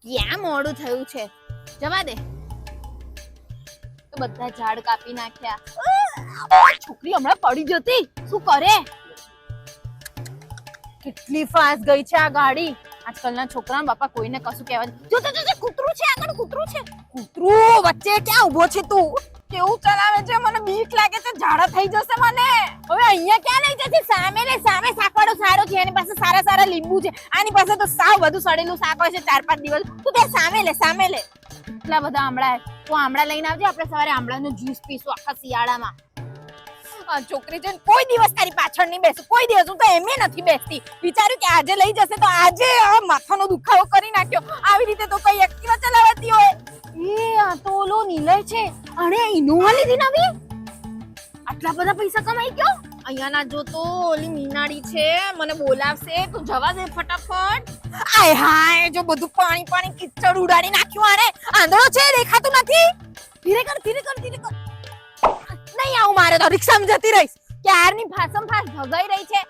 ક્યાં મોડું થયું છે, જવા દે. તો બધા ઝાડ કાપી નાખ્યા. છોકરી હમણાં પડી જતી, શું કરે? કેટલી ફાસ્ટ ગઈ છે આ ગાડી. આજકાલના છોકરા બાપા કોઈને કશું કહેવા જો કૂતરું છે, આગળ કૂતરું છે. કૂતરું વચ્ચે ક્યાં ઉભો છે તું? કેવું ચલાવે છે, મને બીક લાગે છે, ઝાડા થઈ જશે મને. હવે અહીંયા ક્યાં લઈ જશે? સામે લે, સામે શાકવાળો સારો છે, એની પાસે સારા સારા લીંબુ છે, આની પાસે તો સાવ બધું સડેલું શાક હોય છે 4-5 દિવસ. તું ત્યાં સામે લે, સામે લે. એટલા બધા આમળા, તું આમળા લઈને આવજે, આપણે સવારે આમળાનો જ્યુસ પીશું આખા શિયાળામાં. આ છોકરી છે, કોઈ દિવસ તારી પાછળ નહીં બેસું, કોઈ દિવસ. હું તો એમે નથી બેસતી. વિચાર્યું કે આજે લઈ જશે તો આજે માથાનો દુખાવો કરી નાખ્યો. આવી રીતે તો કઈ એક્ટિવા ચલાવતી હોય. એ આ તો ઓલો નિલય છે, અરે ઇનોવા લીધી નવી. આટલા બધા પૈસા કમાઈ ગયો. અહીંયાના જો તો ઓલી મીનાડી છે, મને બોલાવશે, તું જવા દે ફટાફટ. આય હાય, જો બધું પાણી પાણી કિચડ ઉડાડી નાખ્યું. આને આંધળો છે, દેખાતું નથી. ધીરે કર, ધીરે કર, ધીરે કર. નહીં આવું, મારે તો રિક્ષામાં જતી રહીશ. ક્યારની ફાસમ ફાસ ભગાઈ રહી છે.